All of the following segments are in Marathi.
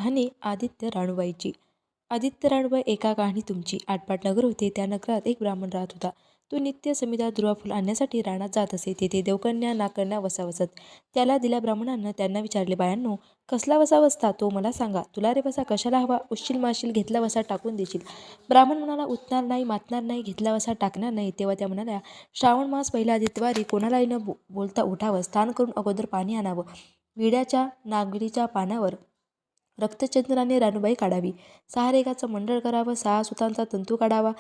कहाणी आदित्य राणूबाईची. आदित्य राणूबाई एका कहाणी तुमची. आटपाट नगर होते. त्या नगरात एक ब्राह्मण राहत होता. तो नित्य समिधा दुर्वाफूल आणण्यासाठी रानात जात असे. तेथे देवकन्या नागकन्या वसा वसत. त्याला दिल्या ब्राह्मणानं त्यांना विचारले, बायांनो, कसला वसा वसता तो मला सांगा. तुला रे वसा कशाला हवा? उशील माशील घेतला वसा टाकून देशील. ब्राह्मण म्हणाला, उठणार नाही, मातणार नाही, घेतला वसा टाकणार नाही. तेव्हा त्या म्हणाल्या, श्रावण मास पहिल्या आदित्यवारी कोणालाही न बोलता उठावं, स्नान करून अगोदर पाणी आणावं, विड्याच्या नागलीच्या पानावर रक्तचंदनाने रानूबाई काढावी, 6 रेघाचं मंडळ करावं, 6 सुतांचा तंतू काढावा,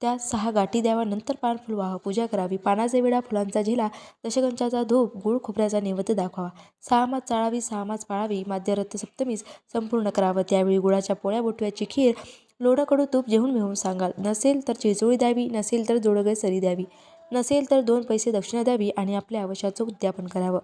त्या 6 गाठी द्यावा, नंतर पान फुल व्हावं, पूजा करावी, पानाचे विडा, फुलांचा झेला, दशगंचाचा धूप, गुळ खोबऱ्याचा नैवेद्य दाखवावा, 6 मास चाळावी, 6 मास पाळावी, माध्यरथ सप्तमीस संपूर्ण करावं. त्यावेळी गुळाच्या पोळ्या, बोटव्याची खीर, लोणं कडू तूप जेवून घेऊन सांगाल. नसेल तर चिंचोळी द्यावी, नसेल तर जोडगं सरी द्यावी, नसेल तर 2 पैसे दक्षिणा द्यावी आणि आपल्या आयुष्याचं उद्यापन करावं.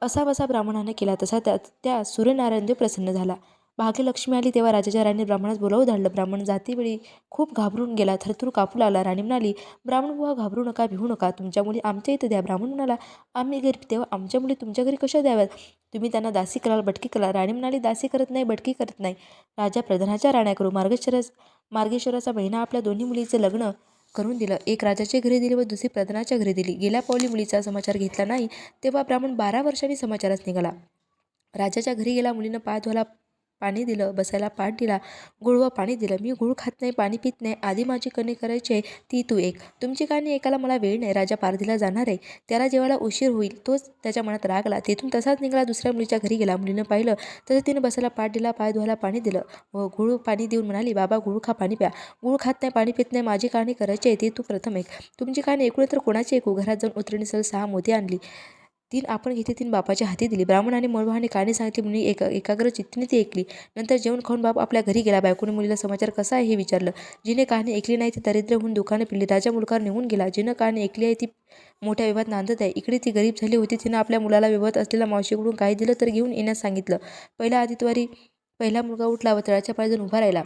असा वसा ब्राह्मणाने केला तसा त्या सूर्यनारायणदेव प्रसन्न झाला. भाग्यलक्ष्मी आली तेव्हा राजाच्या राणीने ब्राह्मणास बोलावून धाडलं. ब्राह्मण जातीवेळी खूप घाबरून गेला, थरथर कापू लागला. राणी म्हणाली, ब्राह्मण बुवा, घाबरू नका, भिवू नका, तुमच्या मुली आमच्या इथं द्या. ब्राह्मण म्हणाला, आम्ही गरीब, तेव्हा आमच्या मुली तुमच्या घरी कशा द्याव्यात? तुम्ही त्यांना दासी कराल, बटकी कराल. राणी म्हणाली, दासी करत नाही, बटकी करत नाही, राजा प्रधानाच्या राण्या करू. मार्गेश्वराचा महिना आपल्या दोन्ही मुलीचं लग्न करून दिलं. एक राजाच्या घरी दिली व दुसरी प्रधानाच्या घरी दिली. गेल्या पावली मुलीचा समाचार घेतला नाही तेव्हा ब्राह्मण 12 वर्षांनी समाचारास निघाला. राजाच्या घरी गेला. मुलीनं पाय धुवायला पाणी दिलं, बसायला पाट दिला, गुळ व पाणी दिलं. मी गुळ खात नाही, पाणी पित नाही, आधी माझी कणी करायची आहे, ती तू एक. तुमची कहाणी ऐकायला मला वेळ नाही. राजा पारधीला जाणार आहे, त्याला जेवायला उशीर होईल. तोच त्याच्या मनात रागला. तेथून तसाच निघाला, दुसऱ्या मुलीच्या घरी गेला. मुलीनं पाहिलं तसं तिने बसायला पाट दिला, पाय धुवायला पाणी दिलं व गुळ पाणी देऊन म्हणाली, बाबा, गुळ खा, पाणी प्या. गुळ खात नाही, पाणी पित नाही, माझी कहाणी करायची आहे, ती तू प्रथम ऐक. तुमची कहाणी ऐकून तर कोणाची ऐकू? घरात जाऊन उतरणीसह 6 मोती आणली, 3 आपण घेतली, 3 बापाच्या हाती दिली. ब्राह्मण आणि मळभावाने कहाणी सांगितली. मुली एकाग्र चित्तीने ती ऐकली. नंतर जेवण खाऊन बाप आपल्या घरी गेला. बायकोने मुलीला समाचार कसा आहे हे विचारलं. जिने कहाणी ऐकली नाही ती दरिद्र होऊन दुकाने पिळली. राजा मुलगावर निघून गेला. जिनं कहाणी ऐकली आहे ती मोठ्या विवाहात नांदत आहे. इकडे ती गरीब झाली होती. तिनं आपल्या मुलाला विवाहात असलेल्या मावशीकडून काही दिलं तर घेऊन येण्यास सांगितलं. पहिल्या आदित्यवारी पहिला मुलगा उठला व तळाच्या पायी जाऊन उभा राहिला.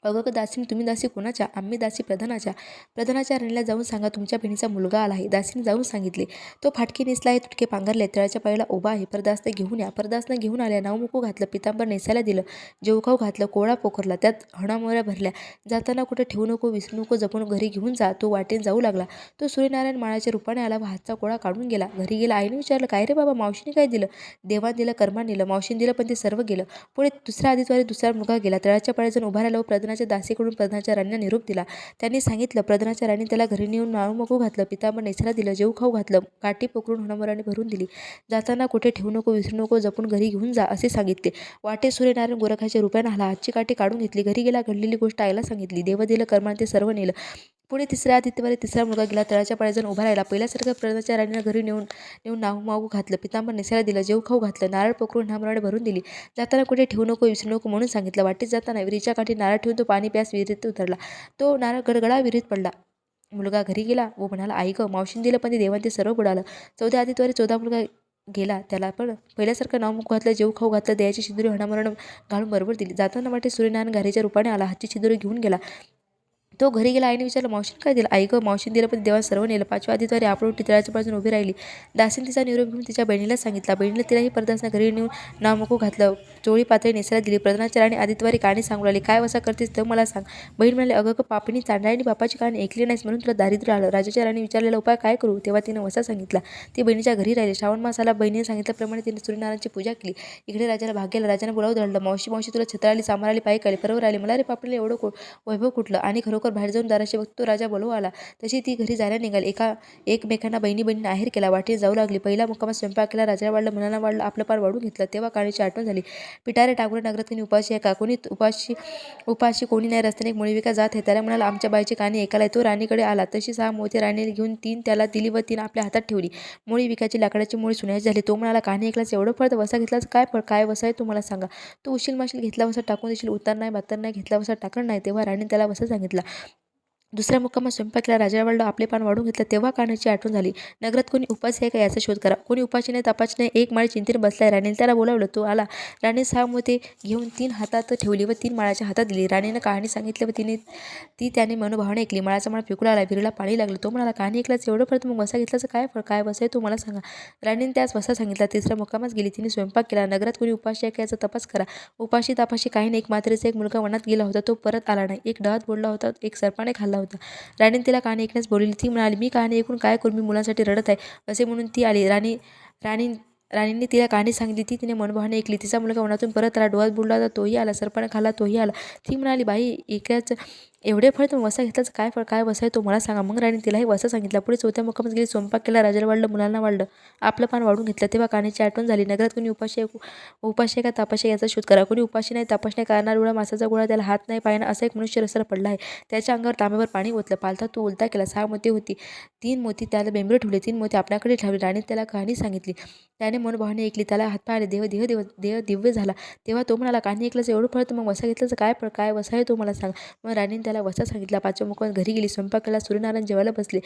अगं दासीन, तुम्ही दासी कोणाच्या? आम्ही दासी प्रधानाच्या. प्रधानाच्या राणीला जाऊन सांगा, तुमच्या बहिणीचा मुलगा आला आहे. दासीने जाऊन सांगितले. तो फाटके नेसला आहे, तुटके पांघरले, तळाच्या पायाला उभा आहे. परदासनं घेऊन या. परदासनं घेऊन आल्या. नावमुकू घातलं, पितांबर नेसायला दिलं, जेवखाऊ घातलं, कोळा पोखरला, त्यात हणामोऱ्या भरल्या. जाताना कुठे ठेवू नको, विसरू नको, जपून घरी घेऊन जा. तो वाटेन जाऊ लागला. तो सूर्यनारायण माळाच्या रूपाने आला व हातचा कोळा काढून गेला. घरी गेला. आईने विचारलं, काय रे बाबा, मावशीने काय दिलं? देवान दिलं, कर्माने दिलं. मावशीने दिलं, पण ते सर्व गेलं. पुढे दुसऱ्या आदित्यवारी दुसरा मुलगा गेला. तळाच्या पायाला जाऊन उभा राहिला व प्रधानाच्या दासीकडून प्रधानाच्या राणीला निरोप दिला. त्यांनी सांगितलं. प्रधानाच्या राणी त्याला घरी नेऊन नावमुकू घातलं, पितांबर नेसायला दिलं, जेवू खाऊ घातलं, काठी पोकरून हणामोऱ्याने भरून दिली. जाताना कुठे ठेवू नको, विसरू नको, जपून घरी घेऊन जा असे सांगितले. वाटेत सूर्यनारायण गोरखाच्या रूपाने आला. हातची काठी काढून घेतली. घरी गेला. घडलेली गोष्ट आईला सांगितली. देव दिलं, कर्माने ते सर्व नेलं. पुढे तिसऱ्या आदित्यवारी तिसरा मुलगा गेला. तळाच्या पायाला जाऊन उभा राहिला. पहिल्यासारखं प्रधानाच्या राणीला घरी नेऊन नावमागू घातलं, पितांबर नेसायला दिलं, जेवू खाऊ घातलं, नारळ पोकरून हणामोऱ्याने भरून दिली. जाताना कुठे ठेवू नको, विसरू नको म्हणून सांगितलं. वाटेत जाताना विहिरीच्या काठी नारळ ठेवून तो पाणी प्यास विहिरीत उतरला. तो नारळ गडगडा विहिरीत पडला. मुलगा घरी गेला व म्हणाला, आई गं, मावशीने दिलं, पण ते देवान ते सर्व बुडालं. 14 आदित्यवारी 14 मुलगा गेला. त्याला पण पहिल्यासारखं नावमुकू घातलं, जेवू खाऊ घातलं, द्यायची शिदुरी हणामोऱ्यानं घालून बरोबर दिली. जाताना वाटेत सूर्यनारायण घारेच्या रूपाने आला. हातची शिदुरी घेऊन गेला. तो घरी गेला. आईने विचारलं, मावशीने काय दिलं? आई गं, मावशीने दिलं, पण देवान सर्व नेलं. 5व्या आदित्यवारी आपण टितळाच्या बाजून उभी राहिली. दासीने तिचा निरोप घेऊन तिच्या बहिणीला सांगितला. बहिणीला तिलाही परदासना घरी नेऊन नावमुकू घातलं, चोळी पातळी नेसायला दिली. प्रधानाच्या राणी आदित्यवारी कहाणी सांगू लागली. काय वसा करतेस तर मला सांग. बहीण म्हणाली, अगं पापिणी, चांडाळीने बापाची कहाणी ऐकली नाहीस म्हणून तुला दारिद्र्य आलं. राजाच्या राणी विचारलेला उपाय काय करू? तेव्हा तिने वसा सांगितला. ती बहिणीच्या घरी राहिली. श्रावण मासाला बहिणीने सांगितल्याप्रमाणे तिने सूर्यनारायणाची पूजा केली. इकडे राजाला भाग्याला. राजाने बोलावून धाडलं. मावशी, मावशी, तुला छत्राली, सामाराली, पायी आली, परवर आली. मला रे पापणीला एवढं वैभव कुठलं? आणि खरोखर बाहेर जाऊन दाराशी तो राजा बोलवू आला. तशी ती घरी जायला निघाली. एकमेकांना बहिणीने आहेर केला. वाटेत जाऊ लागली. पहिला मुक्कामात स्वयंपाक केला. राजाला वाढलं, मुलांना वाढलं, आपलं पान वाढून घेतलं. तेव्हा काळीची आठवण झाली. पिटारे टाकून नगरात कोणी उपाशी आहे का? कोणी उपाशी कोणी नाही. रस्त्याने एक मुळीविका जात आहे. त्याला म्हणाला, आमच्या बाईची कहाणी ऐकायला. तो राणीकडे आला. तशी 6 मोती राणीने घेऊन 3 त्याला दिली व 3 आपल्या हातात ठेवली. मुळी विकाची लाकडाची मुळी सुन्याची झाली. तो म्हणाला, कहाणी ऐकल्यास एवढं फळ, वसा घेतलास काय फळ? काय वसा आहे तो मला सांगा. तू उशील माशील घेतला वसा टाकून देशील, उतार नाही, बातर नाही, घेतला वसा टाकणार नाही. तेव्हा राणीने त्याला वसा सांगितला. दुसऱ्या मुक्कामात स्वयंपाक केला. राजा वडील आपले पान वाढून घेतलं तेव्हा कान्हाची आठवण झाली. नगरात कोणी उपाशी आहे का याचा शोध करा. कोणी उपाशी नाही तपाशी नाही. एक माळी चिंतेने बसलाय. राणीने त्याला बोलावलं. तो आला. राणीने 6 मोती घेऊन 3 हातात ठेवली व 3 माळाच्या हातात दिली. राणीने कहाणी सांगितली व ती त्याने मनोभावाने ऐकली. माळाचा माळ फेकू लागला. विहिरीला पाणी लागलं. तो म्हणाला, कहाणी ऐकल्याच एवढं फळ, मग वसा घेतल्याचं काय फळ? काय वसा आहे तो मला सांगा. राणीने त्यास वसा सांगितला. तिसऱ्या मुक्कामास गेली. तिने स्वयंपाक केला. नगरात कोणी उपाशी आहे का याचा तपास करा. उपाशी तापाशी काही नाही. एक मात्रेचा एक मुलगा वनात गेला होता. तो परत आला नाही. एक डहात बोलला होता. एक सर्पाने खाल्ला होता. राणीने तिला कहाणी ऐकण्यास बोलवली. ती म्हणाली, मी कहाणी ऐकून काय करू? मी मुलांसाठी रडत आहे. असे म्हणून ती आली. राणीने तिला कहाणी सांगितली. ती तिने मनोभावाने ऐकली. तिचा मुलगा वनातून परत आला. डोहात बुडला होता. तोही आला. सर्पाने खाल्ला. तोही आला. ती म्हणाली, बाई ऐकल्याच एवढे फळ, तर वसा घेतल्याचं काय फळ? काय वसा आहे तो मला सांगा. मग राणीने तिलाही वसा सांगितला. पुढे चौथ्या मुक्कामात गेली. स्वयंपाक केला. राजाला वाढलं. मुलांना वाढलं. आपलं पान वाढून घेतलं तेव्हा कहाणीची आठवण झाली. नगरात कोणी उपाशी आहे का तापाशी आहे याचा शोध करा. कोणी उपाशी नाही तापाशी नाही. कारणारुळा मासाचा गोळा, त्याला हात नाही पाय नाही, असा एक मनुष्य रस्त्याला पडला आहे. त्याच्या अंगावर तांब्यावर पाणी ओतलं. पालथा तो उलटा केला. 6 मोती होती. 3 मोती त्याला बेंबरे ठेवले. 3 मोती आपल्याकडे ठेवले. राणीने त्याला कहाणी सांगितली. त्याने मनोभावाने ऐकली. त्याला हातपाय आले. देह दिव्य झाला. तेव्हा तो म्हणाला, कहाणी ऐकल्याचं एवढं फळ, तर मग वसा घेतल्याचं काय फळ? काय वसा आहे तो मला सांग. मग राणीने त्याला वसा सांगितला. 5व्या मुक्कामात घरी गेली. स्वयंपाक केला. सूर्यनारायण जेवायला बसले.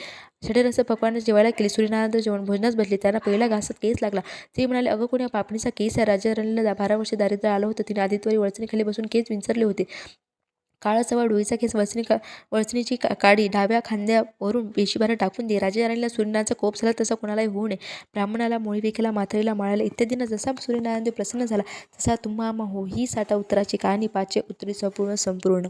षडेरस पकवाने जेवायला केली. सूर्यनारायण जेवण भोजनास बसले. त्यांना पहिला घासात केस लागला. ते म्हणाले, अगं कोणी पापणीचा केस आहे. राजा राणीला 12 वर्षे दारिद्र्य आलं होतं. तिने आदित्यवारी वळचणीखाली बसून केस विंचरले होते. काळा सवा डोळीचा केस वळचणीची काडी डाव्या खांद्यावरून पेशीबाहेर टाकून दे. राजा राणीला सूर्यनारायणाचा कोप झाला तसा कोणालाही होऊ नये. ब्राह्मणाला, मुळीविकेला, म्हातारीला, माळ्याला इत्यादींना जसा सूर्यनारायण प्रसन्न झाला तसा तुम्हा हो. ही साठा उत्तराची कहाणी 5 उत्तरी संपूर्ण.